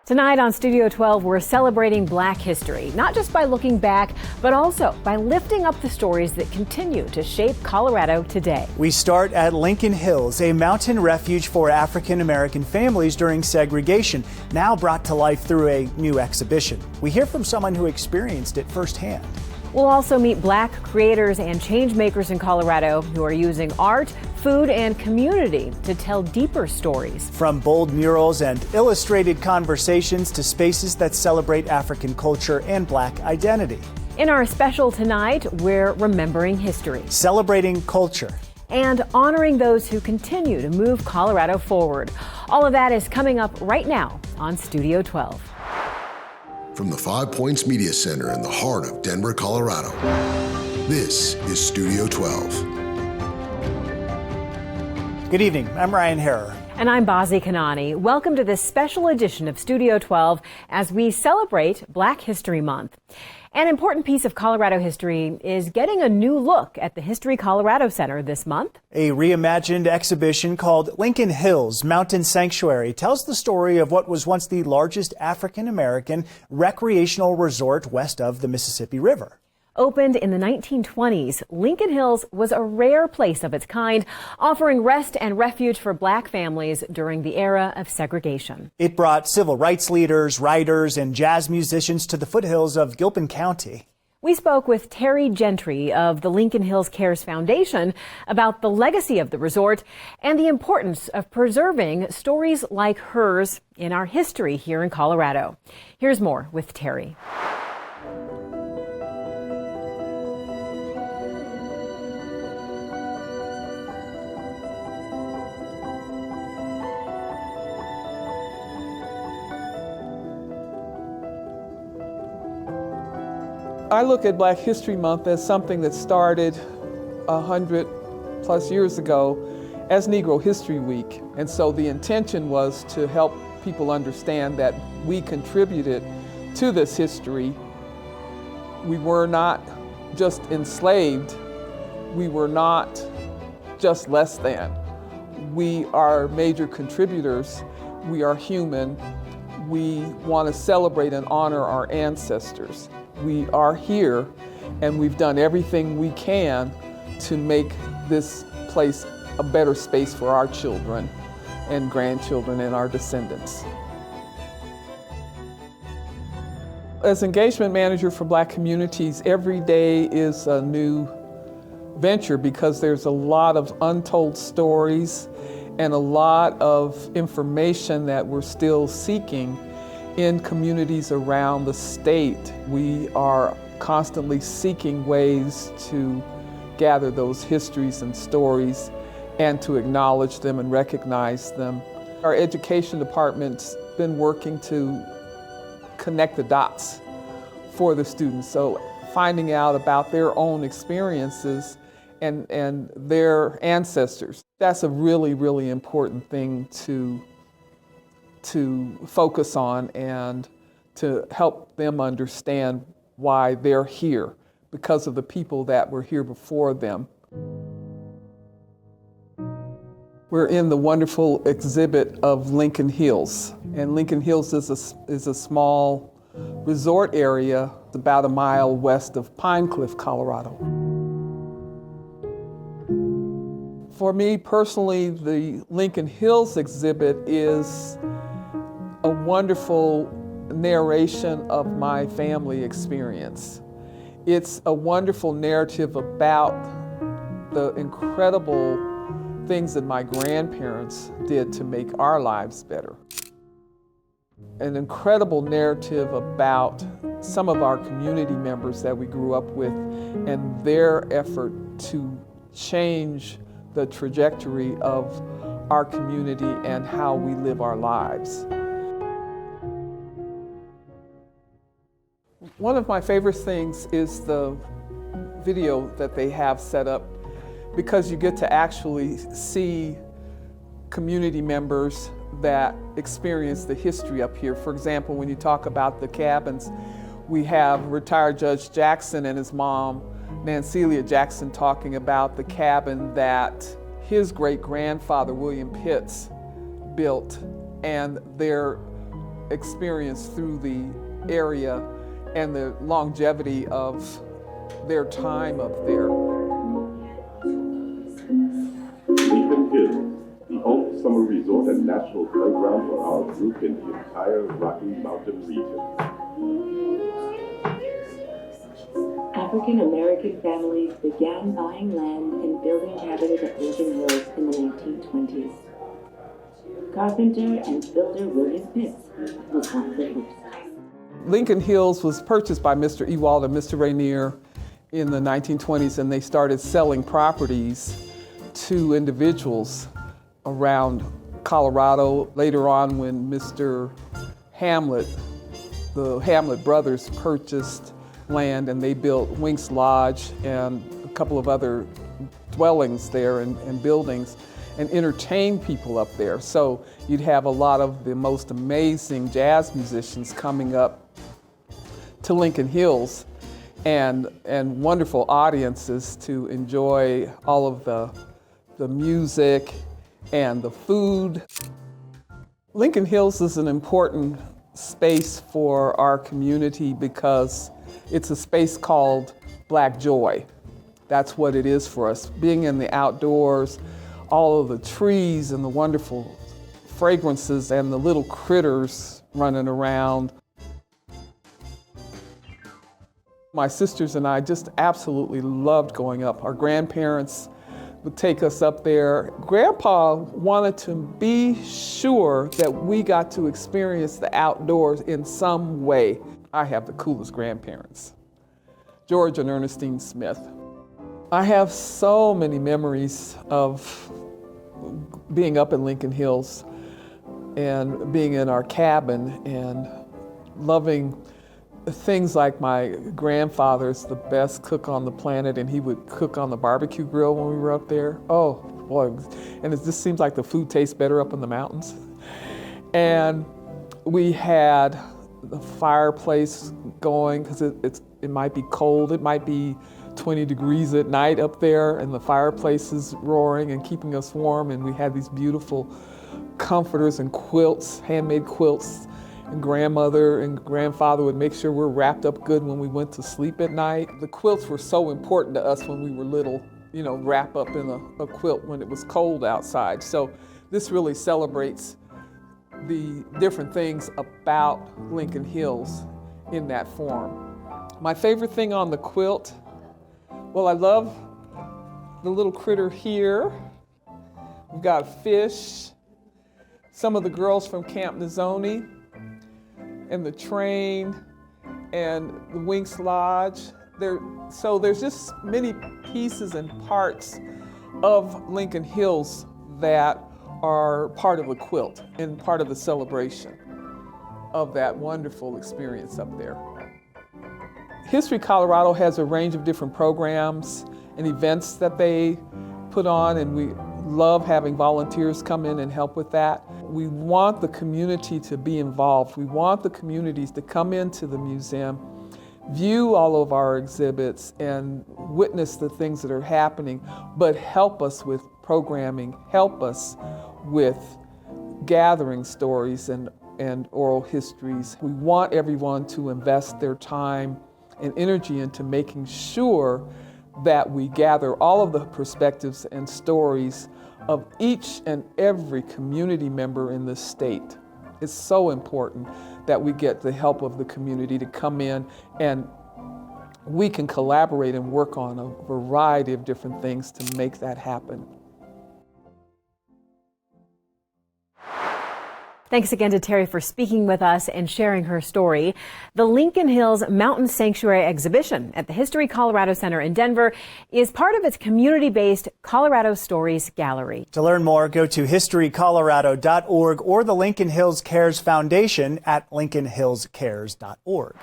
Tonight on Studio 12, we're celebrating Black history, not just by looking back, but also by lifting up the stories that continue to shape Colorado today. We start at Lincoln Hills, a mountain refuge for African American families during segregation, now brought to life through a new exhibition. We hear from someone who experienced it firsthand. We'll also meet Black creators and change makers in Colorado who are using art, food, and community to tell deeper stories. From bold murals and illustrated conversations to spaces that celebrate African culture and Black identity. In our special tonight, we're remembering history, celebrating culture, and honoring those who continue to move Colorado forward. All of that is coming up right now on Studio 12. From the Five Points Media Center in the heart of Denver, Colorado, this is Studio 12. Good evening, I'm Ryan Harrer. And I'm Bazi Kanani. Welcome to this special edition of Studio 12 as we celebrate Black History Month. An important piece of Colorado history is getting a new look at the History Colorado Center this month. A reimagined exhibition called Lincoln Hills Mountain Sanctuary tells the story of what was once the largest African American recreational resort west of the Mississippi River. Opened in the 1920s, Lincoln Hills was a rare place of its kind, offering rest and refuge for Black families during the era of segregation. It brought civil rights leaders, writers, and jazz musicians to the foothills of Gilpin County. We spoke with Terry Gentry of the Lincoln Hills Cares Foundation about the legacy of the resort and the importance of preserving stories like hers in our history here in Colorado. Here's more with Terry. I look at Black History Month as something that started 100+ years ago as Negro History Week. And so the intention was to help people understand that we contributed to this history. We were not just enslaved. We were not just less than. We are major contributors. We are human. We want to celebrate and honor our ancestors. We are here, and we've done everything we can to make this place a better space for our children and grandchildren and our descendants. As engagement manager for Black communities, every day is a new venture because there's a lot of untold stories and a lot of information that we're still seeking in communities around the state. We are constantly seeking ways to gather those histories and stories and to acknowledge them and recognize them. Our education department's been working to connect the dots for the students, so finding out about their own experiences and their ancestors. That's a really, really important thing to focus on and to help them understand why they're here because of the people that were here before them. We're in the wonderful exhibit of Lincoln Hills. And Lincoln Hills is a small resort area about a mile west of Pine Cliff, Colorado. For me personally, the Lincoln Hills exhibit is a wonderful narration of my family experience. It's a wonderful narrative about the incredible things that my grandparents did to make our lives better. An incredible narrative about some of our community members that we grew up with and their effort to change the trajectory of our community and how we live our lives. One of my favorite things is the video that they have set up because you get to actually see community members that experience the history up here. For example, when you talk about the cabins, we have retired Judge Jackson and his mom, Nancelia Jackson, talking about the cabin that his great-grandfather, William Pitts, built, and their experience through the area and the longevity of their time up there. Lincoln Hills, the only summer resort and natural playground for our group in the entire Rocky Mountain region. African American families began buying land and building cabins at Lincoln Hills in the 1920s. Carpenter and builder William Pitts was one of the first. Lincoln Hills was purchased by Mr. Ewald and Mr. Rainier in the 1920s, and they started selling properties to individuals around Colorado. Later on, when Mr. Hamlet, the Hamlet brothers purchased land and they built Winks Lodge and a couple of other dwellings there and buildings and entertained people up there. So you'd have a lot of the most amazing jazz musicians coming up to Lincoln Hills and wonderful audiences to enjoy all of the music and the food. Lincoln Hills is an important space for our community because it's a space called Black Joy. That's what it is for us. Being in the outdoors, all of the trees and the wonderful fragrances and the little critters running around. My sisters and I just absolutely loved going up. Our grandparents would take us up there. Grandpa wanted to be sure that we got to experience the outdoors in some way. I have the coolest grandparents, George and Ernestine Smith. I have so many memories of being up in Lincoln Hills and being in our cabin and loving things like my grandfather's the best cook on the planet, and he would cook on the barbecue grill when we were up there. Oh boy, and it just seems like the food tastes better up in the mountains. And we had the fireplace going because it might be cold, it might be 20 degrees at night up there, and the fireplace is roaring and keeping us warm, and we had these beautiful comforters and quilts, handmade quilts, and grandmother and grandfather would make sure we're wrapped up good when we went to sleep at night. The quilts were so important to us when we were little, you know, wrap up in a quilt when it was cold outside. So this really celebrates the different things about Lincoln Hills in that form. My favorite thing on the quilt, well, I love the little critter here. We've got a fish, some of the girls from Camp Nizoni, and the train, and the Winks Lodge. So there's just many pieces and parts of Lincoln Hills that are part of the quilt and part of the celebration of that wonderful experience up there. History Colorado has a range of different programs and events that they put on, and we love having volunteers come in and help with that. We want the community to be involved. We want the communities to come into the museum, view all of our exhibits, and witness the things that are happening, but help us with programming, help us with gathering stories and oral histories. We want everyone to invest their time and energy into making sure that we gather all of the perspectives and stories of each and every community member in this state. It's so important that we get the help of the community to come in, and we can collaborate and work on a variety of different things to make that happen. Thanks again to Terry for speaking with us and sharing her story. The Lincoln Hills Mountain Sanctuary exhibition at the History Colorado Center in Denver is part of its community-based Colorado Stories Gallery. To learn more, go to historycolorado.org or the Lincoln Hills Cares Foundation at lincolnhillscares.org.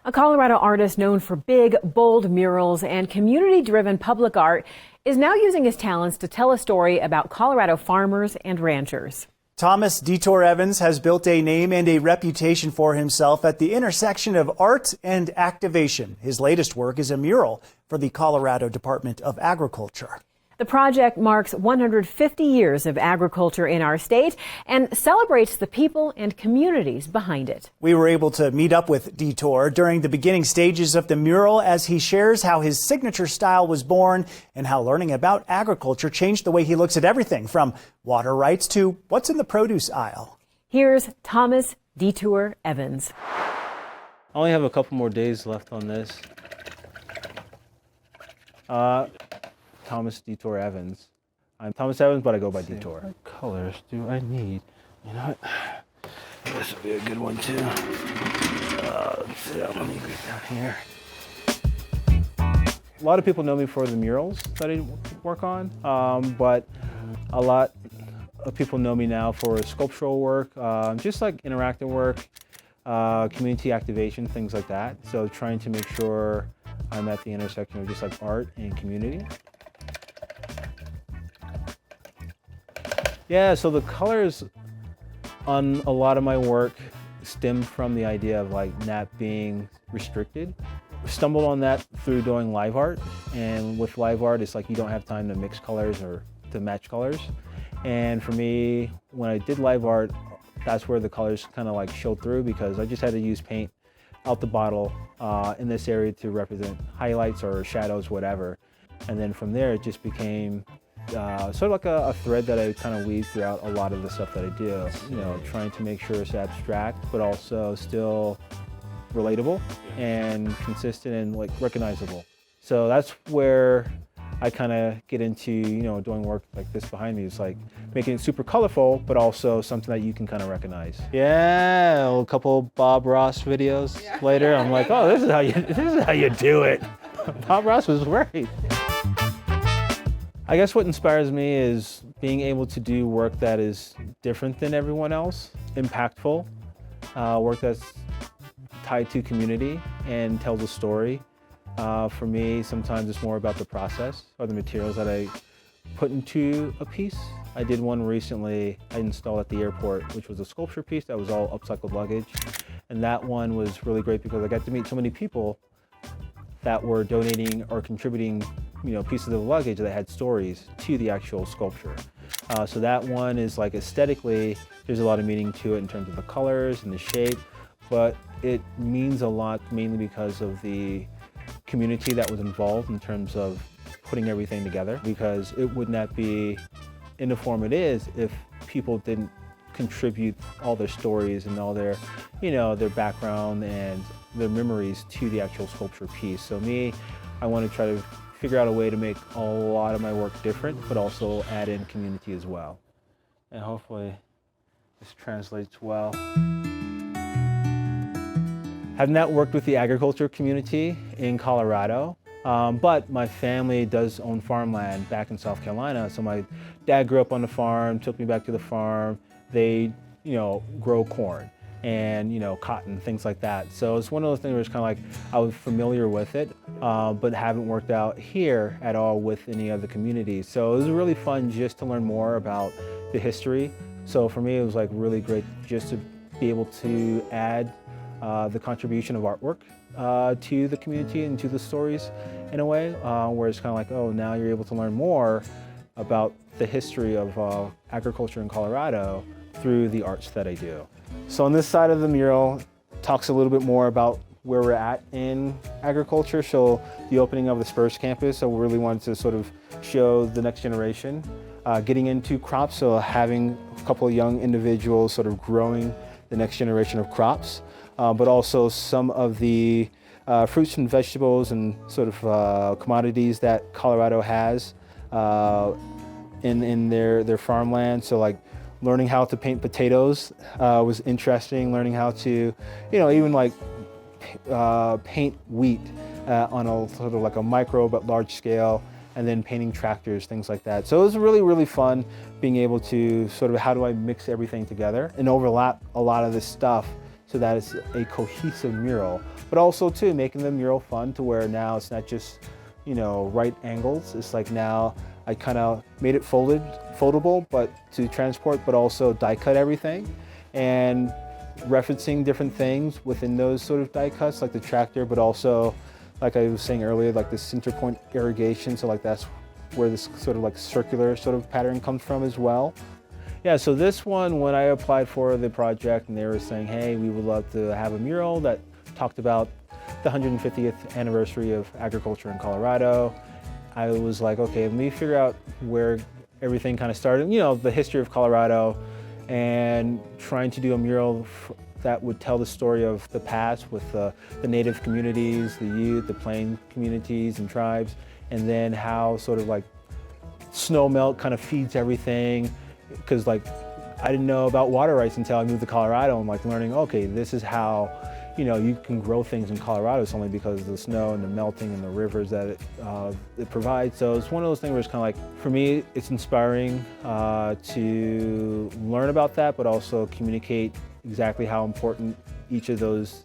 A Colorado artist known for big, bold murals and community-driven public art is now using his talents to tell a story about Colorado farmers and ranchers. Thomas Detour Evans has built a name and a reputation for himself at the intersection of art and activation. His latest work is a mural for the Colorado Department of Agriculture. The project marks 150 years of agriculture in our state and celebrates the people and communities behind it. We were able to meet up with Detour during the beginning stages of the mural as he shares how his signature style was born and how learning about agriculture changed the way he looks at everything from water rights to what's in the produce aisle. Here's Thomas Detour Evans. I only have a couple more days left on this. Thomas Detour Evans. I'm Thomas Evans, but I go by Detour. What colors do I need? You know what? This will be a good one too. Let's see, let me get down here. A lot of people know me for the murals that I work on, but a lot of people know me now for sculptural work, just like interactive work, community activation, things like that. So trying to make sure I'm at the intersection of just like art and community. Yeah, so the colors on a lot of my work stem from the idea of like not being restricted. Stumbled on that through doing live art, and with live art it's like you don't have time to mix colors or to match colors. And for me, when I did live art, that's where the colors kind of like showed through, because I just had to use paint out the bottle in this area to represent highlights or shadows, whatever. And then from there it just became sort of like a thread that I kind of weave throughout a lot of the stuff that I do. You know, trying to make sure it's abstract, but also still relatable and consistent and like recognizable. So that's where I kind of get into, you know, doing work like this behind me. It's like making it super colorful, but also something that you can kind of recognize. Yeah, a couple Bob Ross videos later, I'm like, oh, this is how you do it. Bob Ross was great. I guess what inspires me is being able to do work that is different than everyone else, impactful, work that's tied to community and tells a story. For me, sometimes it's more about the process or the materials that I put into a piece. I did one recently I installed at the airport, which was a sculpture piece that was all upcycled luggage. And that one was really great because I got to meet so many people that were donating or contributing, you know, pieces of the luggage that had stories to the actual sculpture. So that one is like aesthetically, there's a lot of meaning to it in terms of the colors and the shape, but it means a lot mainly because of the community that was involved in terms of putting everything together, because it would not be in the form it is if people didn't contribute all their stories and all their, you know, their background and their memories to the actual sculpture piece. So me, I want to try to figure out a way to make a lot of my work different, but also add in community as well. And hopefully this translates well. I've not worked with the agriculture community in Colorado, but my family does own farmland back in South Carolina. So my dad grew up on the farm, took me back to the farm. They, you know, grow corn and, you know, cotton, things like that. So it's one of those things where it's kind of like I was familiar with it, but haven't worked out here at all with any other communities. So it was really fun just to learn more about the history. So for me, it was like really great just to be able to add the contribution of artwork to the community and to the stories in a way, where it's kind of like, oh, now you're able to learn more about the history of agriculture in Colorado through the arts that I do. So on this side of the mural talks a little bit more about where we're at in agriculture. So the opening of the Spurs campus, so we really wanted to sort of show the next generation getting into crops, so having a couple of young individuals sort of growing the next generation of crops, but also some of the fruits and vegetables and sort of commodities that Colorado has in their farmland. So like learning how to paint potatoes was interesting, learning how to, you know, even like paint wheat on a sort of like a micro but large scale, and then painting tractors, things like that. So it was really, really fun being able to sort of, how do I mix everything together and overlap a lot of this stuff so that it's a cohesive mural, but also too making the mural fun to where now it's not just, you know, right angles. It's like now I kind of made it foldable, but to transport, but also die cut everything and referencing different things within those sort of die cuts, like the tractor, but also, like I was saying earlier, like the center point irrigation. So like that's where this sort of like circular sort of pattern comes from as well. Yeah, so this one, when I applied for the project and they were saying, hey, we would love to have a mural that talked about the 150th anniversary of agriculture in Colorado, I was like, okay, let me figure out where everything kind of started, you know, the history of Colorado, and trying to do a mural that would tell the story of the past with the native communities, the youth, the plain communities and tribes, and then how sort of like snow melt kind of feeds everything. Because like I didn't know about water rights until I moved to Colorado. I'm like learning, okay, this is how, you know, you can grow things in Colorado. It's only because of the snow and the melting and the rivers that it provides. So it's one of those things where it's kind of like, for me, it's inspiring to learn about that, but also communicate exactly how important each of those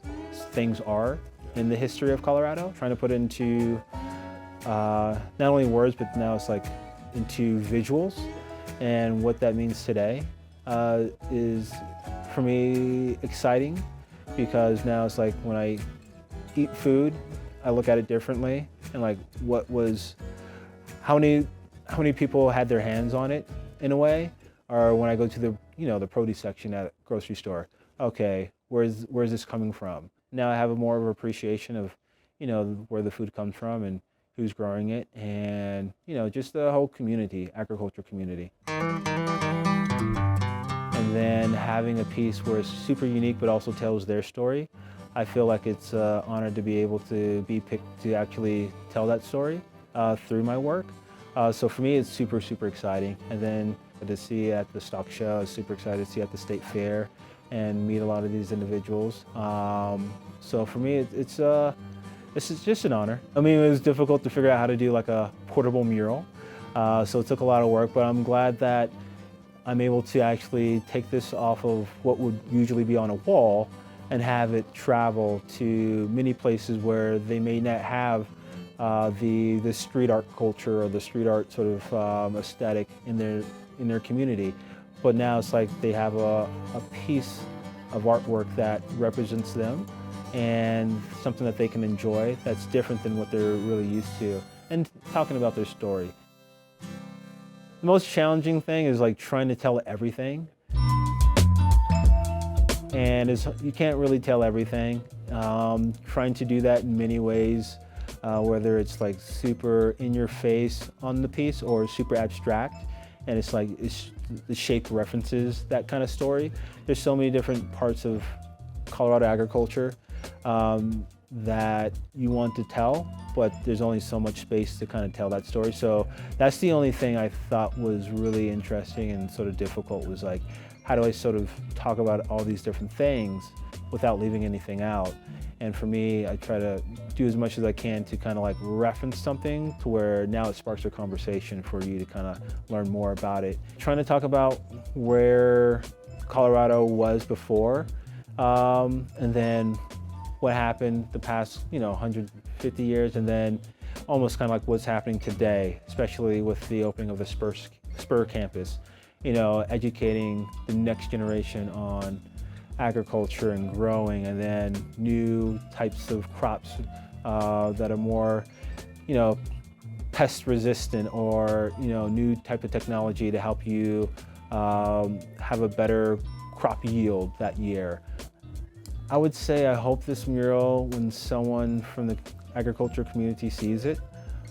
things are in the history of Colorado. Trying to put it into not only words, but now it's like into visuals. And what that means today is, for me, exciting, because now it's like when I eat food, I look at it differently, and like how many people had their hands on it in a way, or when I go to the produce section at a grocery store, okay, where's this coming from? Now I have more of an appreciation of, where the food comes from and who's growing it, and just the whole community, agriculture community. And then having a piece where it's super unique but also tells their story, I feel like it's an honor to be able to be picked to actually tell that story through my work. So for me, it's super, super exciting. And then to see at the stock show, I was super excited to see at the state fair and meet a lot of these individuals. So for me, it's just an honor. I mean, it was difficult to figure out how to do like a portable mural. So it took a lot of work, but I'm glad that I'm able to actually take this off of what would usually be on a wall and have it travel to many places where they may not have the street art culture or the street art sort of aesthetic in their community. But now it's like they have a piece of artwork that represents them and something that they can enjoy that's different than what they're really used to, and talking about their story. The most challenging thing is like trying to tell everything, and you can't really tell everything. Trying to do that in many ways, whether it's like super in your face on the piece or super abstract, and it's the shape references that kind of story. There's so many different parts of Colorado agriculture that you want to tell, but there's only so much space to kind of tell that story. So that's the only thing I thought was really interesting and sort of difficult, was like, how do I sort of talk about all these different things without leaving anything out? And for me, I try to do as much as I can to kind of like reference something to where now it sparks a conversation for you to kind of learn more about it. Trying to talk about where Colorado was before, and then what happened the past 150 years, and then almost kind of like what's happening today, especially with the opening of the Spur campus, educating the next generation on agriculture and growing, and then new types of crops that are more pest resistant, or new type of technology to help you have a better crop yield that year. I would say I hope this mural, when someone from the agriculture community sees it,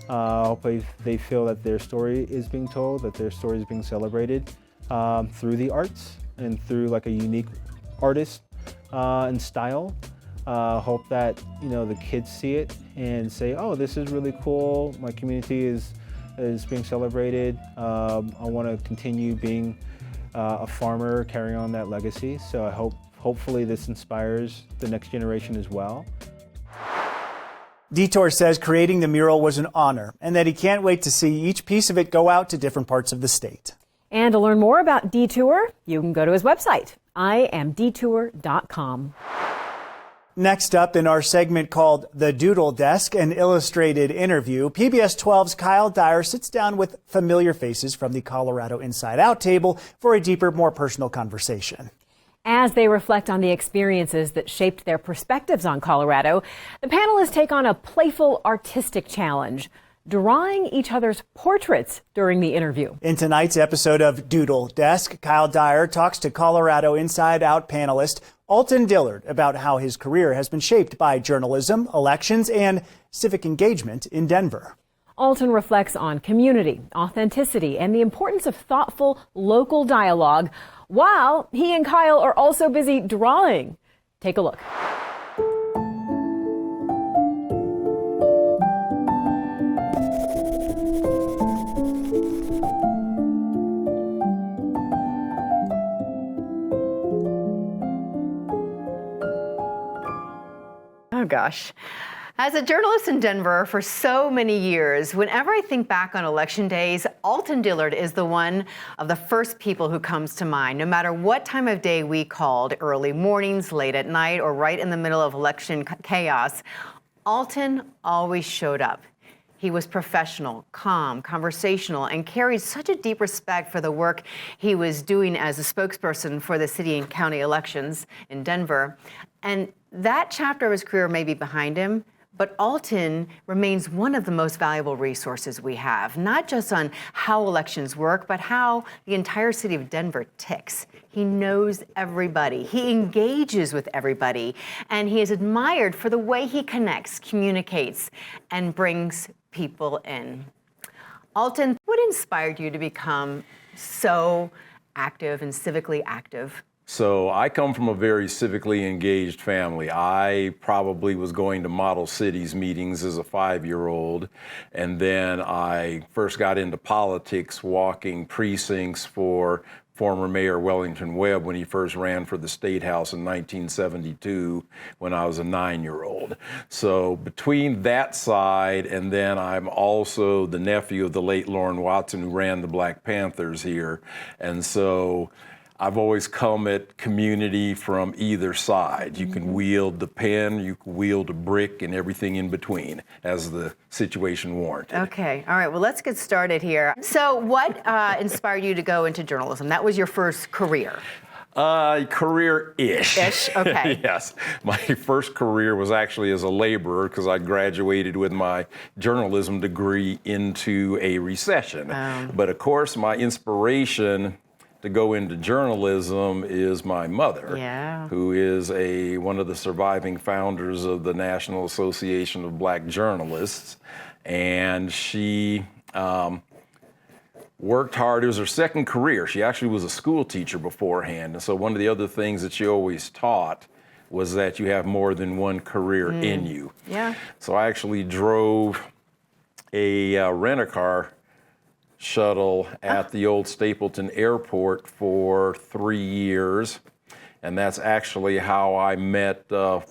I hope they feel that their story is being told, that their story is being celebrated through the arts and through like a unique artist and style. Hope that the kids see it and say, oh, this is really cool. My community is being celebrated. I want to continue being a farmer, carrying on that legacy. So I hopefully this inspires the next generation as well. Detour says creating the mural was an honor, and that he can't wait to see each piece of it go out to different parts of the state. And to learn more about Detour, you can go to his website, iamdetour.com. Next up in our segment called The Doodle Desk, an illustrated interview, PBS 12's Kyle Dyer sits down with familiar faces from the Colorado Inside Out table for a deeper, more personal conversation. As they reflect on the experiences that shaped their perspectives on Colorado, the panelists take on a playful artistic challenge. drawing each other's portraits during the interview. In tonight's episode of Doodle Desk, Kyle Dyer talks to Colorado Inside Out panelist Alton Dillard about how his career has been shaped by journalism, elections, and civic engagement in Denver. Alton reflects on community, authenticity, and the importance of thoughtful local dialogue, while he and Kyle are also busy drawing. Take a look. Oh gosh. As a journalist in Denver for so many years, whenever I think back on election days, Alton Dillard is the one of the first people who comes to mind, no matter what time of day we called, early mornings, late at night, or right in the middle of election chaos. Alton always showed up. He was professional, calm, conversational, and carried such a deep respect for the work he was doing as a spokesperson for the city and county elections in Denver. And that chapter of his career may be behind him, but Alton remains one of the most valuable resources we have, not just on how elections work, but how the entire city of Denver ticks. He knows everybody, he engages with everybody, and he is admired for the way he connects, communicates, and brings people in. Alton, what inspired you to become so active and civically active? So I come from a very civically engaged family. I probably was going to Model Cities meetings as a 5-year-old, and then I first got into politics walking precincts for former Mayor Wellington Webb when he first ran for the State House in 1972 when I was a 9-year-old. So between that side, and then I'm also the nephew of the late Lauren Watson who ran the Black Panthers here, and so I've always come at community from either side. You can wield the pen, you can wield a brick, and everything in between as the situation warranted. Okay, all right, well, let's get started here. So what inspired you to go into journalism? That was your first career. Career-ish. Ish, okay. Yes. My first career was actually as a laborer because I graduated with my journalism degree into a recession. But of course, my inspiration to go into journalism is my mother, who is one of the surviving founders of the National Association of Black Journalists, and she worked hard. It was her second career. She actually was a school teacher beforehand, and so one of the other things that she always taught was that you have more than one career in you. Yeah. So I actually drove a rent-a-car shuttle at the old Stapleton Airport for 3 years, and that's actually how I met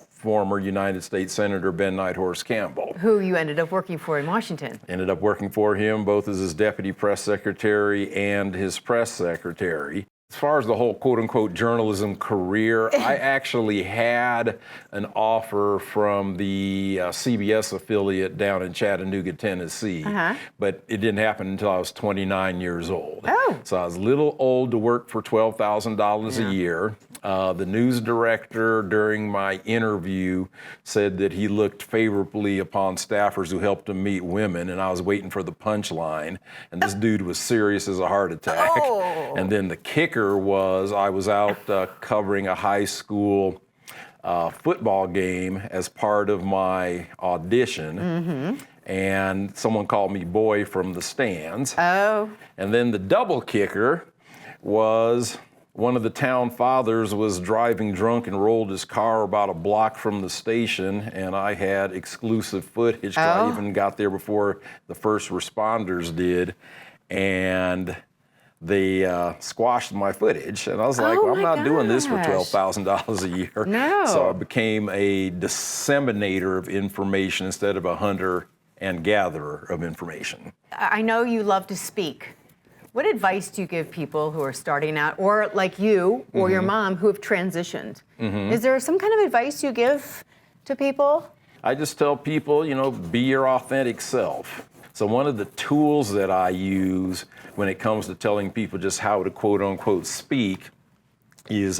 former United States Senator Ben Nighthorse Campbell. Who you ended up working for in Washington. Ended up working for him both as his deputy press secretary and his press secretary. As far as the whole quote-unquote journalism career, I actually had an offer from the CBS affiliate down in Chattanooga, Tennessee, but it didn't happen until I was 29 years old. So I was a little old to work for $12,000 a year. The news director during my interview said that he looked favorably upon staffers who helped him meet women, and I was waiting for the punchline, and this dude was serious as a heart attack. And then the kicker was I was out covering a high school football game as part of my audition, and someone called me boy from the stands. And then the double kicker was one of the town fathers was driving drunk and rolled his car about a block from the station, and I had exclusive footage. I even got there before the first responders did, and they squashed my footage, and I was like, well, I'm not doing this for $12,000 a year. So I became a disseminator of information instead of a hunter and gatherer of information. I know you love to speak. What advice do you give people who are starting out, or like you or your mom who have transitioned? Is there some kind of advice you give to people? I just tell people, be your authentic self. So one of the tools that I use when it comes to telling people just how to quote unquote speak is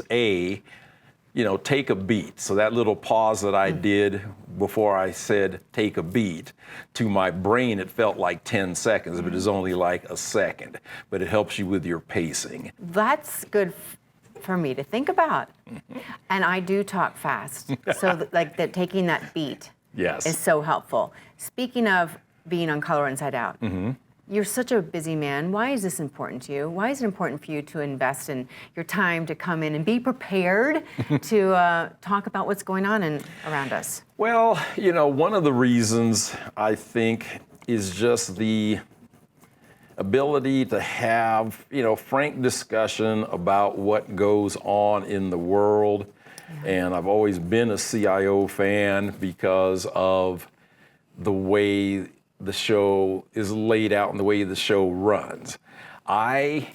take a beat. So that little pause that I did before I said take a beat, to my brain it felt like 10 seconds, but it's only like a second. But it helps you with your pacing. That's good for me to think about. And I do talk fast. So taking that beat is so helpful. Speaking of being on Color Inside Out, you're such a busy man. Why is this important to you? Why is it important for you to invest in your time to come in and be prepared to talk about what's going on around us? Well, one of the reasons I think is just the ability to have, frank discussion about what goes on in the world. And I've always been a CIO fan because of the way the show is laid out and the way the show runs. I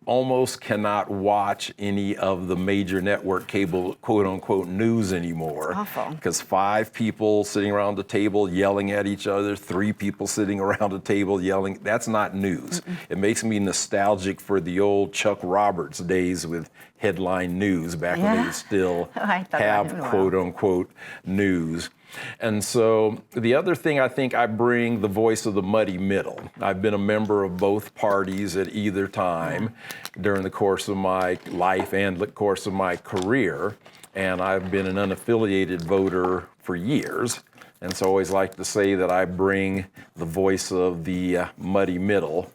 almost cannot watch any of the major network cable quote unquote news anymore. Awful. Because 5 people sitting around the table yelling at each other, 3 people sitting around a table yelling, that's not news. It makes me nostalgic for the old Chuck Roberts days with headline news back when they still have quote unquote news. And so the other thing, I think I bring the voice of the muddy middle. I've been a member of both parties at either time during the course of my life and the course of my career. And I've been an unaffiliated voter for years. And so I always like to say that I bring the voice of the muddy middle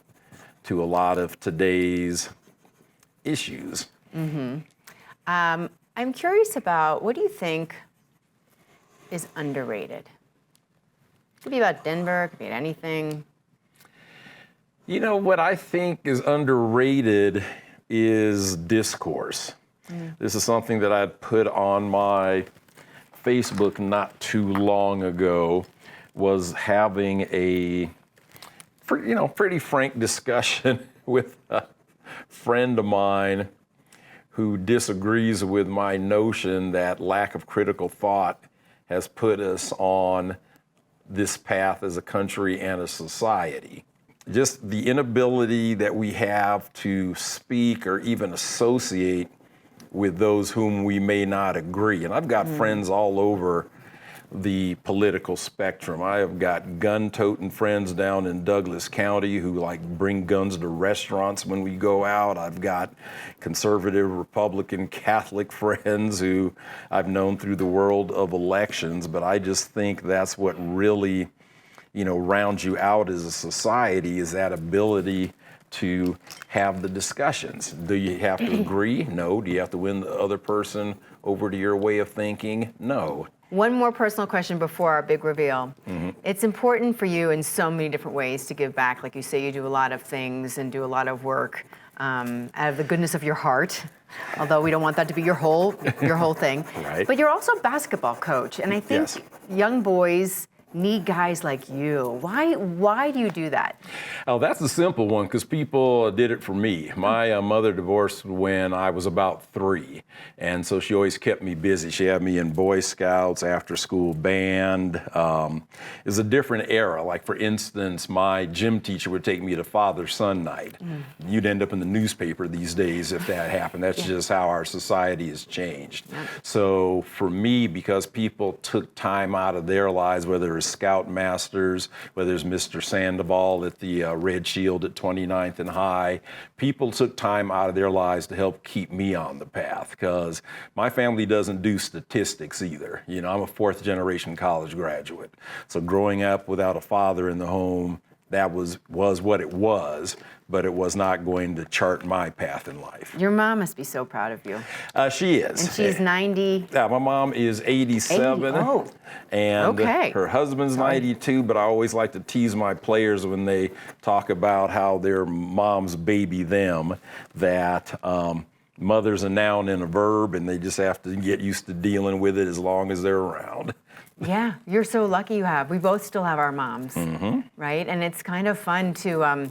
to a lot of today's issues. I'm curious about, what do you think is underrated? It could be about Denver, it could be anything. What I think is underrated is discourse. This is something that I put on my Facebook not too long ago, was having a pretty frank discussion with a friend of mine who disagrees with my notion that lack of critical thought has put us on this path as a country and a society. Just the inability that we have to speak or even associate with those whom we may not agree. And I've got friends all over the political spectrum. I have got gun-toting friends down in Douglas County who bring guns to restaurants when we go out. I've got conservative, Republican, Catholic friends who I've known through the world of elections, but I just think that's what really, rounds you out as a society, is that ability to have the discussions. Do you have to agree? No. Do you have to win the other person over to your way of thinking? No. One more personal question before our big reveal. It's important for you in so many different ways to give back. Like you say, you do a lot of things and do a lot of work out of the goodness of your heart, although we don't want that to be your whole thing. Right. But you're also a basketball coach, and I think young boys need guys like you. Why do you do that? Oh, that's a simple one, because people did it for me. My mother divorced when I was about 3, and so she always kept me busy. She had me in Boy Scouts, after school band. It was a different era. Like, for instance, my gym teacher would take me to father-son night. You'd end up in the newspaper these days if that happened. That's just how our society has changed. So for me, because people took time out of their lives, whether it was Scoutmasters, whether it's Mr. Sandoval at the Red Shield at 29th and High, people took time out of their lives to help keep me on the path, because my family doesn't do statistics either. I'm a 4th generation college graduate. So growing up without a father in the home, that was what it was, but it was not going to chart my path in life. Your mom must be so proud of you. She is. And she's 90? Yeah, my mom is 87. 80. Oh. And her husband's 92, but I always like to tease my players when they talk about how their moms baby them, that mother's a noun and a verb, and they just have to get used to dealing with it as long as they're around. Yeah, you're so lucky you have. We both still have our moms, right? And it's kind of fun to,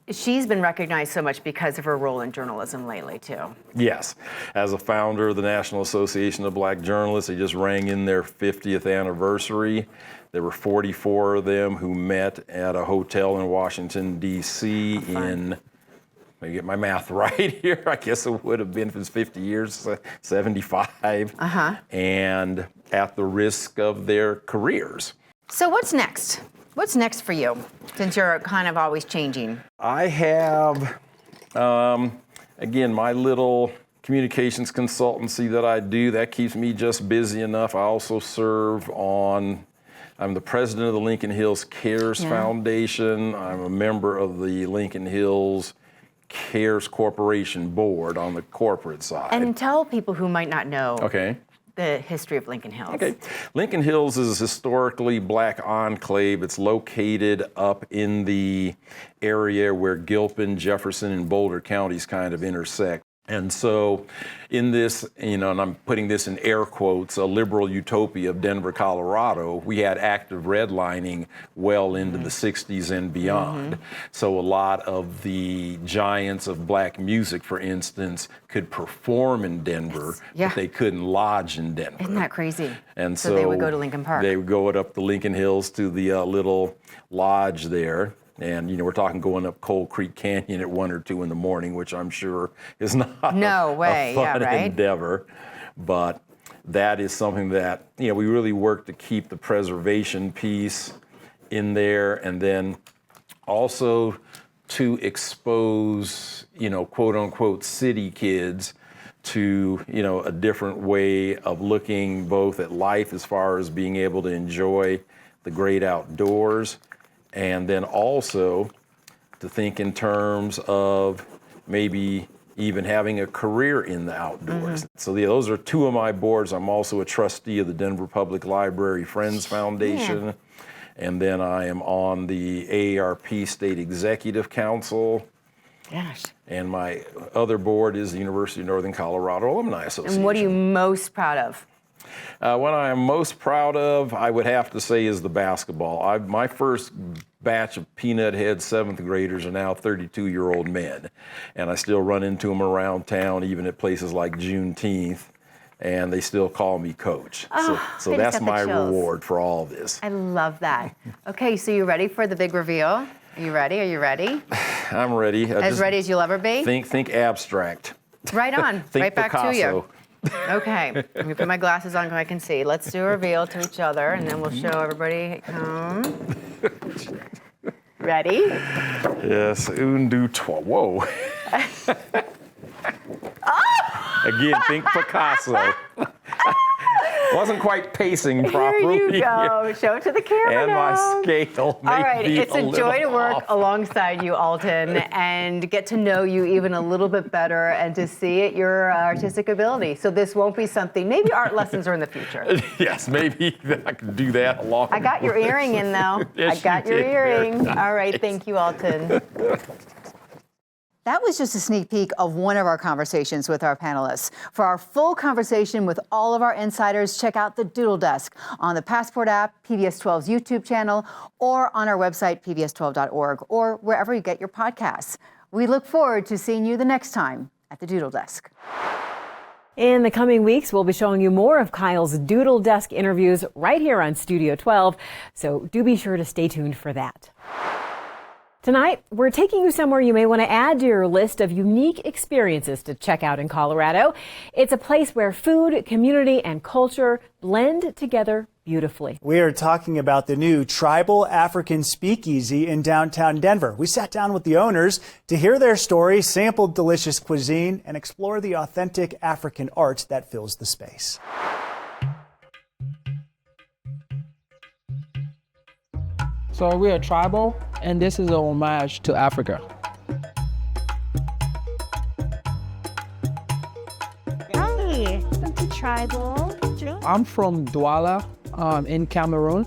she's been recognized so much because of her role in journalism lately, too. Yes. As a founder of the National Association of Black Journalists, they just rang in their 50th anniversary. There were 44 of them who met at a hotel in Washington, D.C. in let me get my math right here. I guess it would have been, if it's 50 years, 75. And at the risk of their careers. So what's next? What's next for you, since you're kind of always changing? I have, again, my little communications consultancy that I do, that keeps me just busy enough. I also serve on, I'm the president of the Lincoln Hills Cares Foundation. I'm a member of the Lincoln Hills Cares Corporation Board on the corporate side. And tell people who might not know Okay. the history of Lincoln Hills. Okay. Lincoln Hills is a historically black enclave. It's located up in the area where Gilpin, Jefferson, and Boulder counties kind of intersect. And so in this, and I'm putting this in air quotes, a liberal utopia of Denver, Colorado, we had active redlining well into the 60s and beyond. So a lot of the giants of black music, for instance, could perform in Denver, but they couldn't lodge in Denver. Isn't that crazy? And so they would go to Lincoln Park. They would go up the Lincoln Hills to the little lodge there. And, we're talking going up Coal Creek Canyon at 1 or 2 in the morning, which I'm sure is not a fun endeavor. But that is something that, we really work to keep the preservation piece in there, and then also to expose, quote unquote, city kids to, a different way of looking both at life as far as being able to enjoy the great outdoors, and then also to think in terms of maybe even having a career in the outdoors. So those are 2 of my boards. I'm also a trustee of the Denver Public Library Friends Foundation. And then I am on the AARP State Executive Council. Gosh. And my other board is the University of Northern Colorado Alumni Association. And what are you most proud of? What I am most proud of, I would have to say, is the basketball. My first batch of peanut head 7th graders are now 32-year-old men, and I still run into them around town, even at places like Juneteenth, and they still call me coach. So that's my reward for all this. I love that. Okay, so you ready for the big reveal? Are you ready? Are you ready? I'm ready. As ready as you'll ever be? Think abstract. Right on. Think right back Picasso. to you. Okay, let me put my glasses on so I can see. Let's do a reveal to each other, and then we'll show everybody. Ready? Yes, un, deux, trois. Whoa. Again, think Picasso. Wasn't quite pacing properly. Here you go. Show it to the camera and now. My scale may All right, be it's a joy to work off. alongside you, Alton, and get to know you even a little bit better and to see your artistic ability. So this won't be something, maybe art lessons are in the future. Yes, maybe I can do that along. I got your earring in, though. Yes, I got you your did. earring. All right, thank you, Alton. That was just a sneak peek of one of our conversations with our panelists. For our full conversation with all of our insiders, check out the Doodle Desk on the Passport app, PBS 12's YouTube channel, or on our website, pbs12.org, or wherever you get your podcasts. We look forward to seeing you the next time at the Doodle Desk. In the coming weeks, we'll be showing you more of Kyle's Doodle Desk interviews right here on Studio 12, so do be sure to stay tuned for that. Tonight, we're taking you somewhere you may want to add to your list of unique experiences to check out in Colorado. It's a place where food, community, and culture blend together beautifully. We are talking about the new Trybal African Speakeasy in downtown Denver. We sat down with the owners to hear their story, sample delicious cuisine, and explore the authentic African art that fills the space. So we are Trybal, and this is a homage to Africa. Hi, welcome to Trybal. I'm from Douala in Cameroon,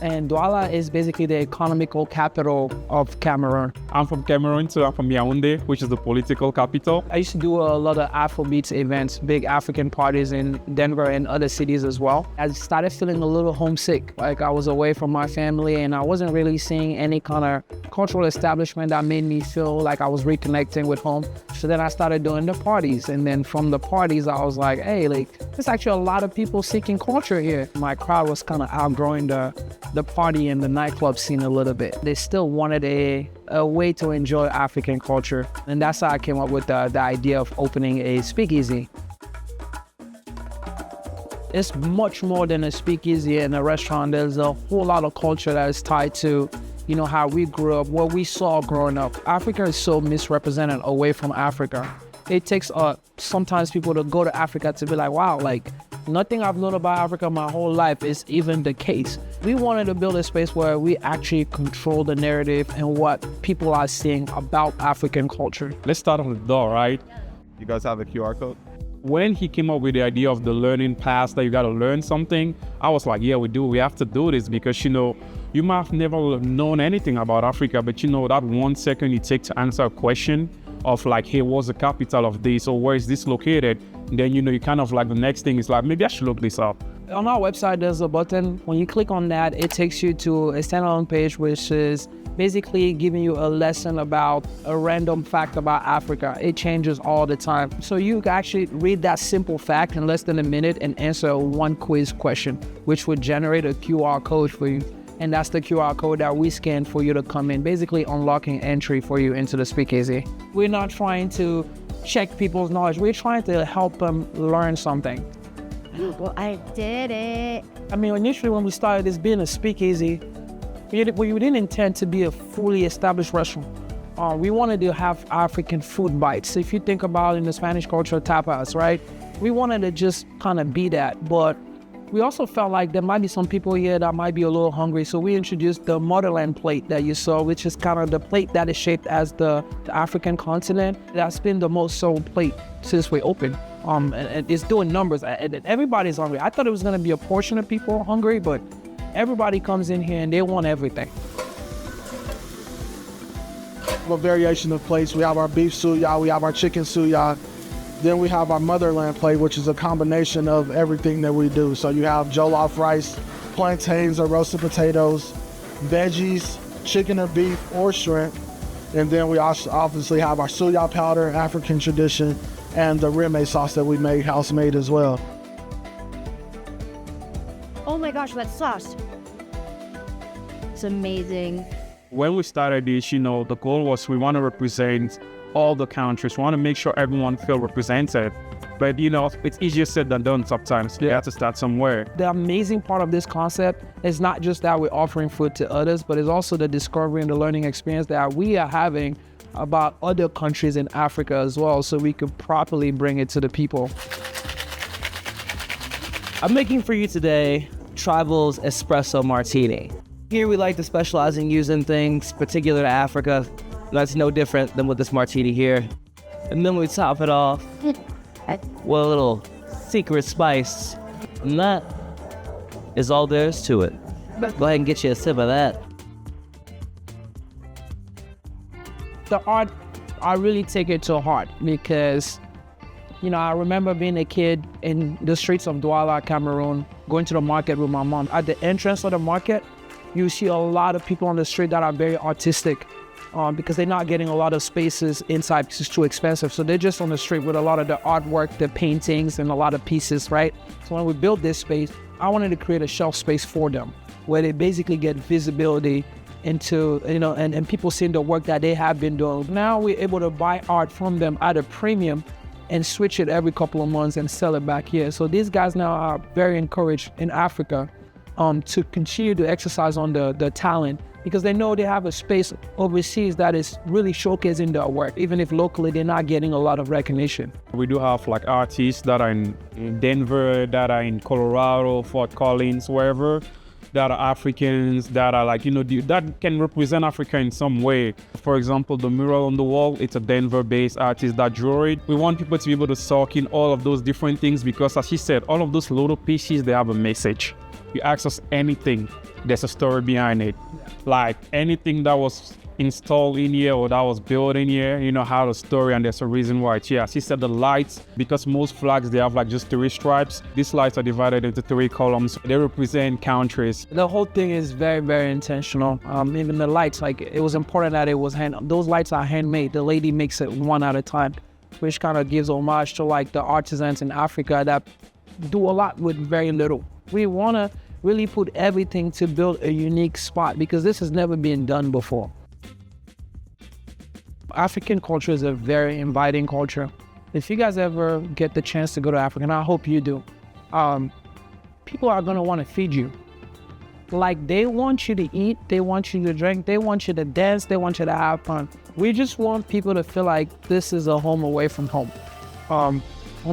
and Douala is basically the economical capital of Cameroon. I'm from Cameroon, so I'm from Yaoundé, which is the political capital. I used to do a lot of Afrobeats events, big African parties in Denver and other cities as well. I started feeling a little homesick, like I was away from my family and I wasn't really seeing any kind of cultural establishment that made me feel like I was reconnecting with home. So then I started doing the parties, and then from the parties I was like, hey, like there's actually a lot of people seeking culture here. My crowd was kind of outgrowing the the party and the nightclub scene a little bit. They still wanted a way to enjoy African culture. And that's how I came up with the idea of opening a speakeasy. It's much more than a speakeasy and a restaurant. There's a whole lot of culture that is tied to, you know, how we grew up, what we saw growing up. Africa is so misrepresented away from Africa. It takes sometimes people to go to Africa to be like, wow, like nothing I've known about Africa my whole life is even the case. We wanted to build a space where we actually control the narrative and what people are seeing about African culture. Let's start on the door, right? You guys have a QR code? When he came up with the idea of the learning path, that you got to learn something, I was like, yeah, we have to do this, because, you know, you might have never known anything about Africa, but you know, that 1 second you take to answer a question of like, hey, what's the capital of this, or where is this located? And then, you know, you kind of like, the next thing is like, maybe I should look this up. On our website, there's a button. When you click on that, it takes you to a standalone page, which is basically giving you a lesson about a random fact about Africa. It changes all the time. So you can actually read that simple fact in less than a minute and answer one quiz question, which would generate a QR code for you. And that's the QR code that we scan for you to come in, basically unlocking entry for you into the speakeasy. We're not trying to check people's knowledge. We're trying to help them learn something. Well, I did it. I mean, initially when we started this being a speakeasy, we didn't intend to be a fully established restaurant. We wanted to have African food bites. If you think about in the Spanish culture, tapas, right? We wanted to just kind of be that, but we also felt like there might be some people here that might be a little hungry. So we introduced the motherland plate that you saw, which is kind of the plate that is shaped as the African continent. That's been the most sold plate since we opened. And it's doing numbers, and everybody's hungry. I thought it was gonna be a portion of people hungry, but everybody comes in here and they want everything. A variation of plates. We have our beef suya, we have our chicken suya. Then we have our motherland plate, which is a combination of everything that we do. So you have jollof rice, plantains or roasted potatoes, veggies, chicken or beef or shrimp. And then we also obviously have our suya powder, African tradition, and the reme sauce that we made, house made as well. Oh my gosh, that sauce. It's amazing. When we started this, you know, the goal was we want to represent all the countries. We want to make sure everyone feels represented. But, you know, it's easier said than done sometimes. You have to start somewhere. The amazing part of this concept is not just that we're offering food to others, but it's also the discovery and the learning experience that we are having about other countries in Africa as well, so we could properly bring it to the people. I'm making for you today Trybal's Espresso Martini. Here we like to specialize in using things particular to Africa. That's no different than with this martini here. And then we top it off with a little secret spice. And that is all there is to it. Go ahead and get you a sip of that. The art, I really take it to heart because, you know, I remember being a kid in the streets of Douala, Cameroon, going to the market with my mom. At the entrance of the market, you see a lot of people on the street that are very artistic because they're not getting a lot of spaces inside because it's too expensive. So they're just on the street with a lot of the artwork, the paintings, and a lot of pieces, right? So when we built this space, I wanted to create a shelf space for them where they basically get visibility into, you know, and people seeing the work that they have been doing. Now we're able to buy art from them at a premium and switch it every couple of months and sell it back here. So these guys now are very encouraged in Africa to continue to exercise on the talent because they know they have a space overseas that is really showcasing their work, even if locally they're not getting a lot of recognition. We do have like artists that are in Denver, that are in Colorado, Fort Collins, wherever, that are Africans, that are like, you know, that can represent Africa in some way. For example, the mural on the wall, it's a Denver-based artist that drew it. We want people to be able to soak in all of those different things because, as she said, all of those little pieces, they have a message. You ask us anything, there's a story behind it. Like anything that was installed in here or that was built in here, you know, had a story and there's a reason why it's here. She said the lights, because most flags, they have like just 3 stripes. These lights are divided into 3 columns. They represent countries. The whole thing is very, very intentional. Even the lights, like it was important that it was those lights are handmade. The lady makes it one at a time, which kind of gives homage to like the artisans in Africa that do a lot with very little. We want to really put everything to build a unique spot because this has never been done before. African culture is a very inviting culture. If you guys ever get the chance to go to Africa, and I hope you do, people are gonna wanna feed you. Like, they want you to eat, they want you to drink, they want you to dance, they want you to have fun. We just want people to feel like this is a home away from home. On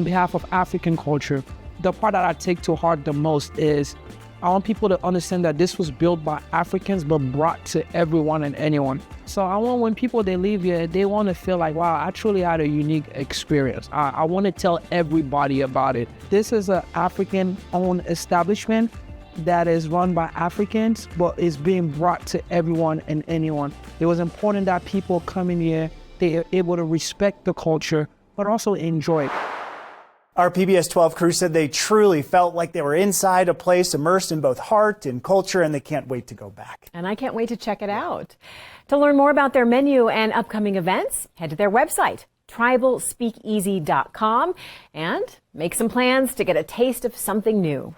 behalf of African culture, the part that I take to heart the most is I want people to understand that this was built by Africans but brought to everyone and anyone. So I want when people, they leave here, they want to feel like, wow, I truly had a unique experience. I want to tell everybody about it. This is an African-owned establishment that is run by Africans, but is being brought to everyone and anyone. It was important that people come in here, they are able to respect the culture, but also enjoy it. Our PBS 12 crew said they truly felt like they were inside a place immersed in both heart and culture, and they can't wait to go back. And I can't wait to check it out. To learn more about their menu and upcoming events, head to their website, trybalspeakeasy.com, and make some plans to get a taste of something new.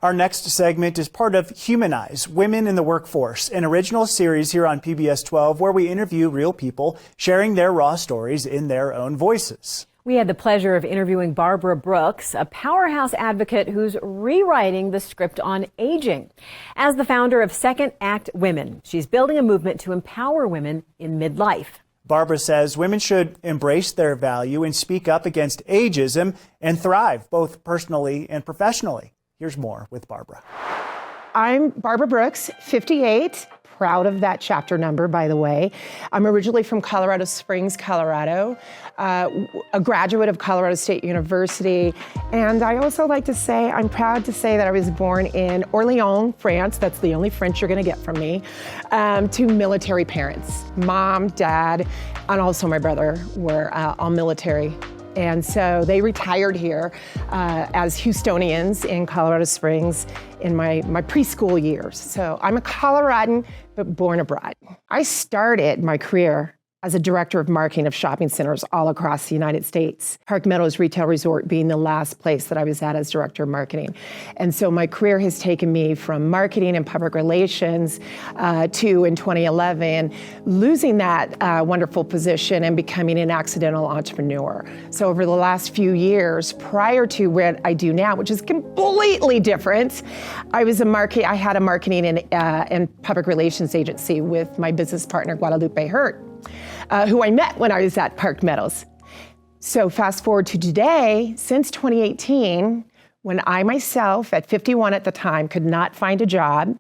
Our next segment is part of Humanize, Women in the Workforce, an original series here on PBS 12 where we interview real people sharing their raw stories in their own voices. We had the pleasure of interviewing Barbara Brooks, a powerhouse advocate who's rewriting the script on aging. As the founder of Second Act Women, she's building a movement to empower women in midlife. Barbara says women should embrace their value and speak up against ageism and thrive, both personally and professionally. Here's more with Barbara. I'm Barbara Brooks, 58. Proud of that chapter number, by the way. I'm originally from Colorado Springs, Colorado, a graduate of Colorado State University. And I also like to say, I'm proud to say that I was born in Orléans, France. That's the only French you're gonna get from me, to military parents. Mom, dad, and also my brother were all military. And so they retired here as Houstonians in Colorado Springs in my preschool years. So I'm a Coloradan, but born abroad. I started my career as a director of marketing of shopping centers all across the United States. Park Meadows Retail Resort being the last place that I was at as director of marketing. And so my career has taken me from marketing and public relations to, in 2011, losing that wonderful position and becoming an accidental entrepreneur. So over the last few years, prior to what I do now, which is completely different, I had a marketing and public relations agency with my business partner, Guadalupe Hurt, who I met when I was at Park Meadows. So fast forward to today, since 2018, when I myself, at 51 at the time, could not find a job,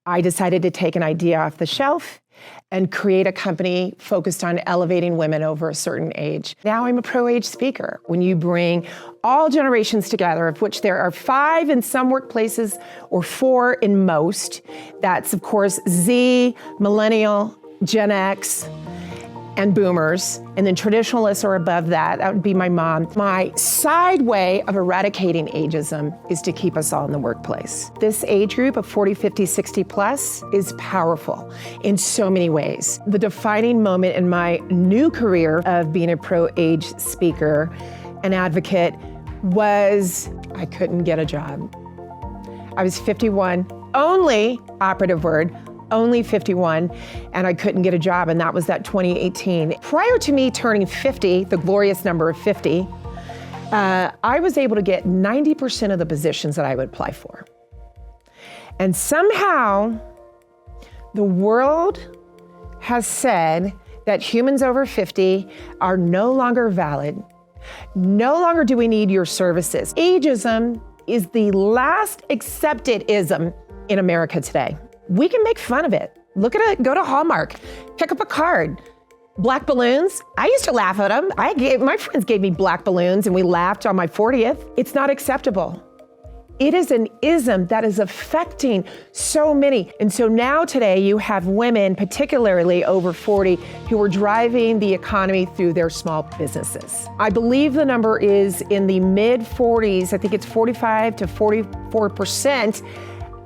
I decided to take an idea off the shelf and create a company focused on elevating women over a certain age. Now I'm a pro-age speaker. When you bring all generations together, of which there are 5 in some workplaces or 4 in most, that's of course Z, Millennial, Gen X, and boomers, and then traditionalists are above that. That would be my mom. My side way of eradicating ageism is to keep us all in the workplace. This age group of 40, 50, 60 plus is powerful in so many ways. The defining moment in my new career of being a pro-age speaker and advocate was I couldn't get a job. I was 51, only, operative word, only 51, and I couldn't get a job, and that was that 2018. Prior to me turning 50, the glorious number of 50, I was able to get 90% of the positions that I would apply for. And somehow, the world has said that humans over 50 are no longer valid. No longer do we need your services. Ageism is the last accepted ism in America today. We can make fun of it. Look at it, go to Hallmark, pick up a card. Black balloons, I used to laugh at them. My friends gave me black balloons and we laughed on my 40th. It's not acceptable. It is an ism that is affecting so many. And so now today you have women, particularly over 40, who are driving the economy through their small businesses. I believe the number is in the mid 40s. I think it's 45 to 44%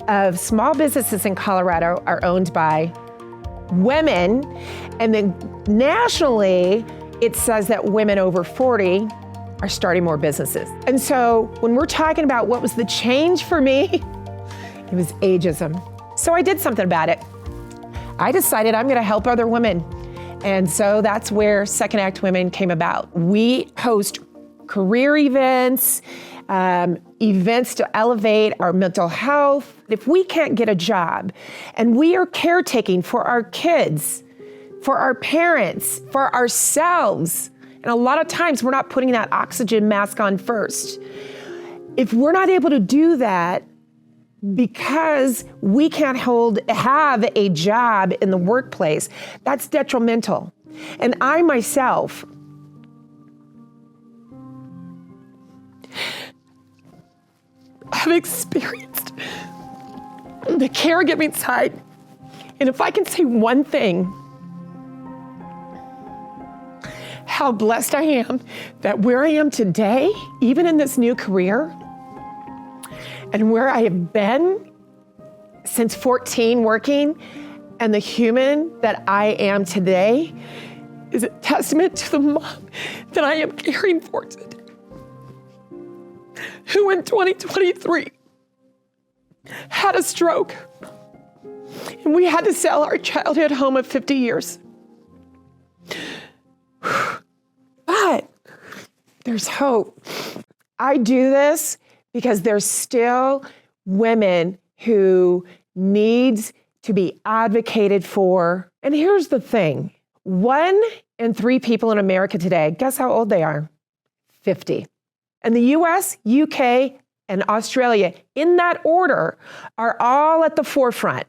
of small businesses in Colorado are owned by women. And then nationally, it says that women over 40 are starting more businesses. And so when we're talking about what was the change for me It was ageism. So I did something about it. I decided I'm gonna help other women. And so that's where Second Act Women came about. We host career events, events to elevate our mental health. If we can't get a job and we are caretaking for our kids, for our parents, for ourselves, and a lot of times we're not putting that oxygen mask on first. If we're not able to do that because we can't have a job in the workplace, that's detrimental. And I myself have experienced the caregiving side. And if I can say one thing, how blessed I am that where I am today, even in this new career, and where I have been since 14 working, and the human that I am today is a testament to the mom that I am caring for today, who in 2023 had a stroke, and we had to sell our childhood home of 50 years. But there's hope. I do this because there's still women who needs to be advocated for. And here's the thing. 1 in 3 people in America today, guess how old they are? 50. And the US, UK, and Australia, in that order, are all at the forefront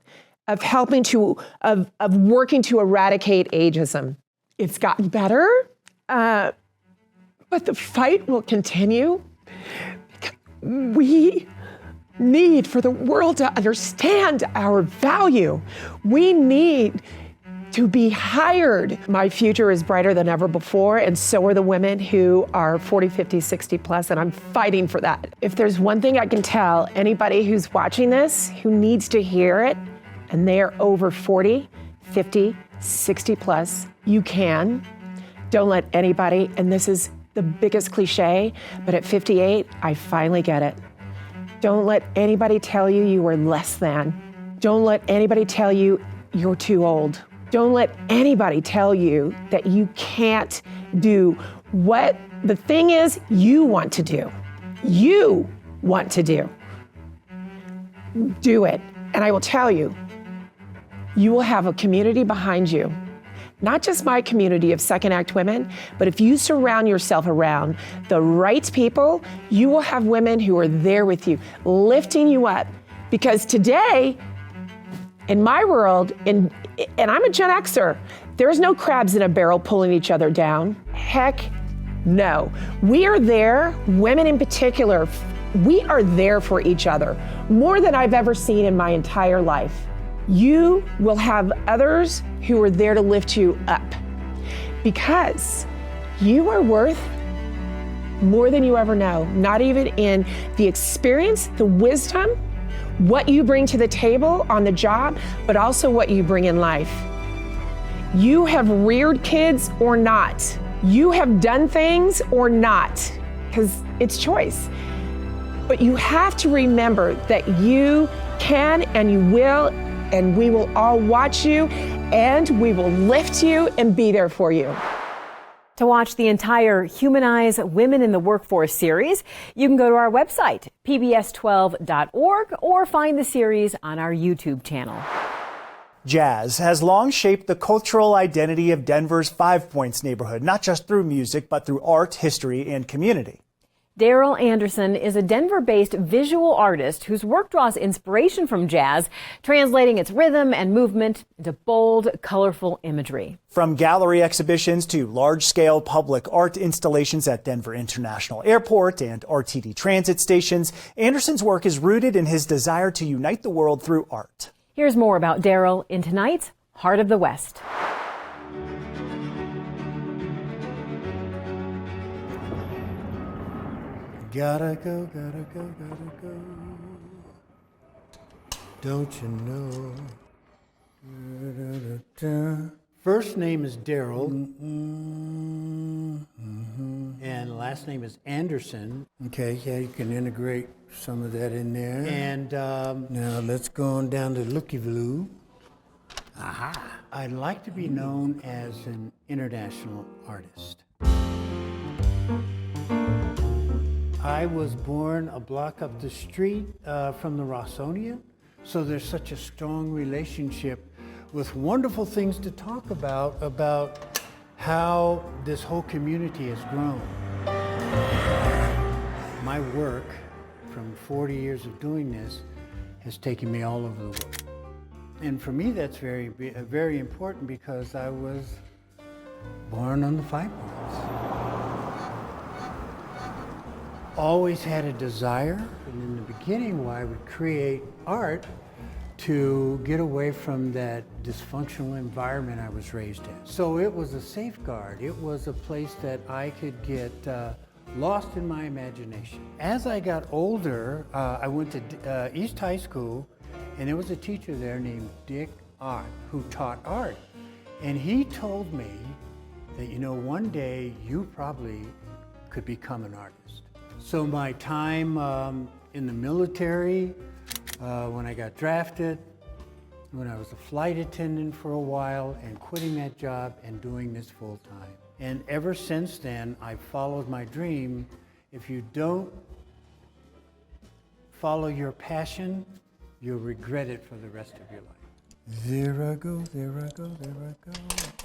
of helping to, of working to eradicate ageism. It's gotten better, but the fight will continue. We need for the world to understand our value. We need to be hired. My future is brighter than ever before, and so are the women who are 40, 50, 60 plus, and I'm fighting for that. If there's one thing I can tell anybody who's watching this who needs to hear it, and they are over 40, 50, 60 plus, you can. Don't let anybody, and this is the biggest cliche, but at 58, I finally get it. Don't let anybody tell you you are less than. Don't let anybody tell you you're too old. Don't let anybody tell you that you can't do what the thing is you want to do. You want to do. Do it. And I will tell you, you will have a community behind you. Not just my community of Second Act Women, but if you surround yourself around the right people, you will have women who are there with you, lifting you up. Because today, in my world, and I'm a Gen Xer, there's no crabs in a barrel pulling each other down. Heck no. We are there, women in particular, we are there for each other, more than I've ever seen in my entire life. You will have others who are there to lift you up because you are worth more than you ever know, not even in the experience, the wisdom, what you bring to the table on the job, but also what you bring in life. You have reared kids or not. You have done things or not, because it's choice. But you have to remember that you can and you will, and we will all watch you, and we will lift you and be there for you. To watch the entire Humanize Women in the Workforce series, you can go to our website, pbs12.org, or find the series on our YouTube channel. Jazz has long shaped the cultural identity of Denver's Five Points neighborhood, not just through music, but through art, history, and community. Darrell Anderson is a Denver-based visual artist whose work draws inspiration from jazz, translating its rhythm and movement into bold, colorful imagery. From gallery exhibitions to large-scale public art installations at Denver International Airport and RTD transit stations, Anderson's work is rooted in his desire to unite the world through art. Here's more about Darrell in tonight's Heart of the West. Gotta go, gotta go, gotta go. Don't you know? Da-da-da-da. First name is Darrell, and the last name is Anderson. Okay, yeah, you can integrate some of that in there. And now let's go on down to Looky-Valoo. Aha! I'd like to be known as an international artist. I was born a block up the street from the Rossonian, so there's such a strong relationship with wonderful things to talk about how this whole community has grown. My work, from 40 years of doing this, has taken me all over the world. And for me, that's very important because I was born on the 5 Points. Always had a desire, and in the beginning, why I would create art to get away from that dysfunctional environment I was raised in. So it was a safeguard. It was a place that I could get lost in my imagination. As I got older, I went to East High School, and there was a teacher there named Dick Ott who taught art. And he told me that, you know, one day you probably could become an artist. So my time in the military, when I got drafted, when I was a flight attendant for a while, and quitting that job and doing this full time. And ever since then, I've followed my dream. If you don't follow your passion, you'll regret it for the rest of your life. There I go, there I go, there I go.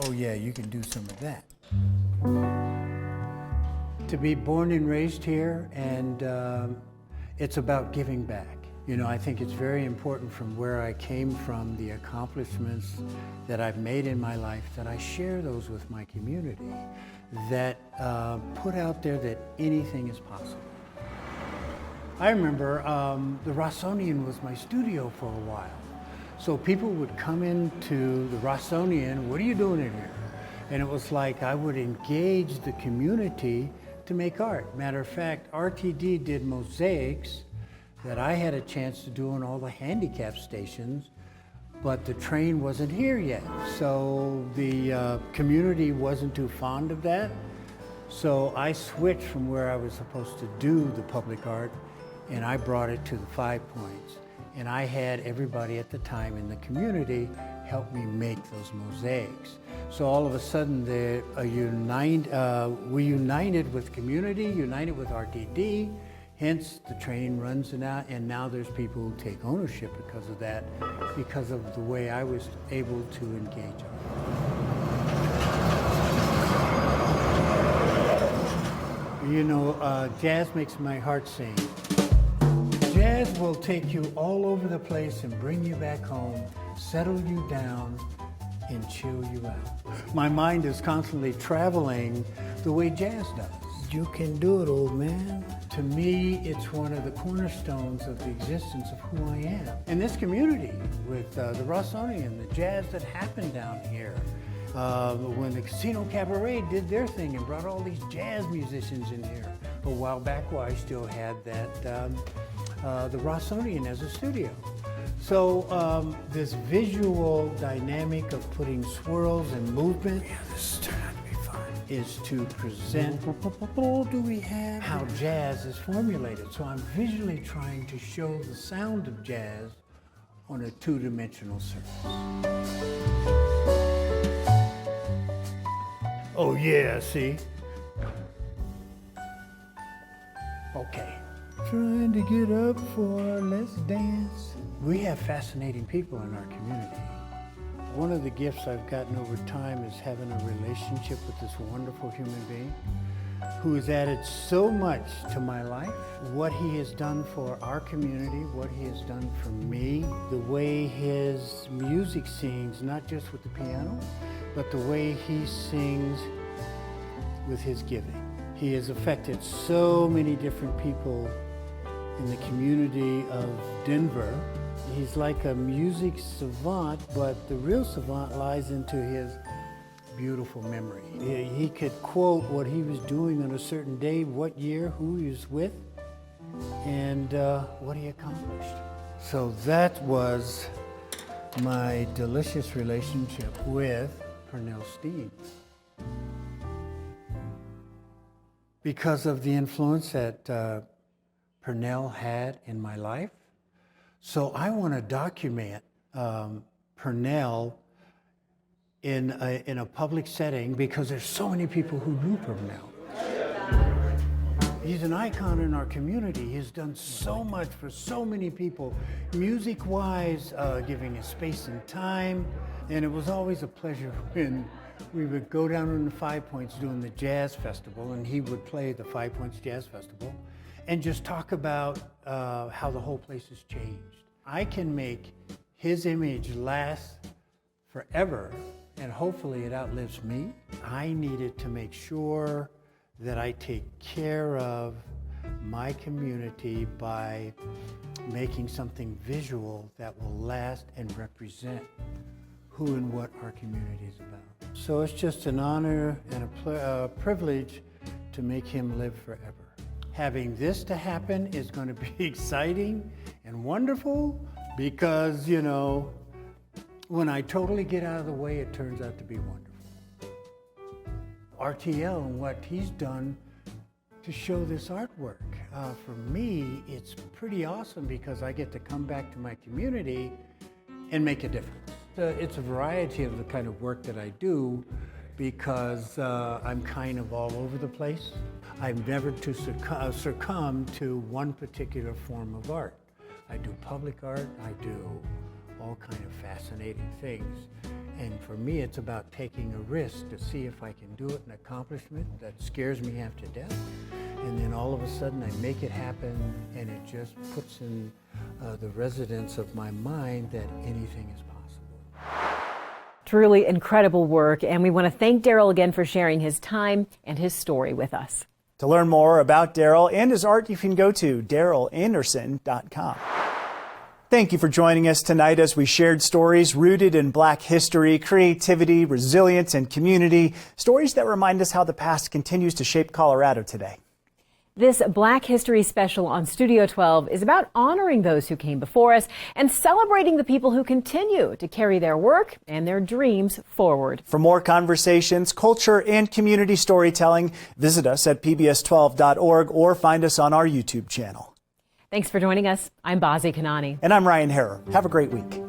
Oh yeah, you can do some of that. To be born and raised here, and it's about giving back. You know, I think it's very important from where I came from, the accomplishments that I've made in my life, that I share those with my community, that put out there that anything is possible. I remember the Rossonian was my studio for a while. So people would come into the Rossonian, what are you doing in here? And it was like I would engage the community to make art. Matter of fact, RTD did mosaics that I had a chance to do on all the handicap stations, but the train wasn't here yet. So the community wasn't too fond of that. So I switched from where I was supposed to do the public art, and I brought it to the 5 Points. And I had everybody at the time in the community help me make those mosaics. So all of a sudden, we united with community, united with RTD, hence the train runs and now there's people who take ownership because of that, because of the way I was able to engage art. You know, jazz makes my heart sing. Jazz will take you all over the place and bring you back home, settle you down, and chill you out. My mind is constantly traveling the way jazz does. You can do it, old man. To me, it's one of the cornerstones of the existence of who I am. And this community with the Rossonian, the jazz that happened down here, when the Casino Cabaret did their thing and brought all these jazz musicians in here. A while back, I still had that, the Rossonian as a studio. So this visual dynamic of putting swirls and movement, this is turning out to be fun, is to present how jazz is formulated. So I'm visually trying to show the sound of jazz on a two-dimensional surface. Oh yeah, see? Okay. Trying to get up for Let's Dance. We have fascinating people in our community. One of the gifts I've gotten over time is having a relationship with this wonderful human being who has added so much to my life. What he has done for our community, what he has done for me, the way his music sings, not just with the piano, but the way he sings with his giving. He has affected so many different people in the community of Denver. He's like a music savant, but the real savant lies into his beautiful memory. He could quote what he was doing on a certain day, what year, who he was with, and what he accomplished. So that was my delicious relationship with Pernell Steen. because of the influence that Purnell had in my life. So I want to document Purnell in a public setting because there's so many people who knew Purnell. He's an icon in our community. He's done so much for so many people, music-wise, giving us space and time. And it was always a pleasure when we would go down in the Five Points doing the Jazz Festival, and he would play the Five Points Jazz Festival, and just talk about how the whole place has changed. I can make his image last forever, and hopefully it outlives me. I needed to make sure that I take care of my community by making something visual that will last and represent who and what our community is about. So it's just an honor and a privilege to make him live forever. Having this to happen is going to be exciting and wonderful because, you know, when I totally get out of the way, it turns out to be wonderful. RTL and what he's done to show this artwork. For me, it's pretty awesome because I get to come back to my community and make a difference. It's a variety of the kind of work that I do because I'm kind of all over the place. I've never succumb to one particular form of art. I do public art, I do all kind of fascinating things. And for me, it's about taking a risk to see if I can do it, an accomplishment that scares me half to death. And then all of a sudden I make it happen, and it just puts in the residence of my mind that anything is possible. Truly incredible work, and we want to thank Darrell again for sharing his time and his story with us. To learn more about Darrell and his art, you can go to darrellanderson.com. Thank you for joining us tonight as we shared stories rooted in Black history, creativity, resilience, and community. Stories that remind us how the past continues to shape Colorado today. This Black History special on Studio 12 is about honoring those who came before us and celebrating the people who continue to carry their work and their dreams forward. For more conversations, culture, and community storytelling, visit us at pbs12.org or find us on our YouTube channel. Thanks for joining us. I'm Bazi Kanani. And I'm Ryan Harrer. Have a great week.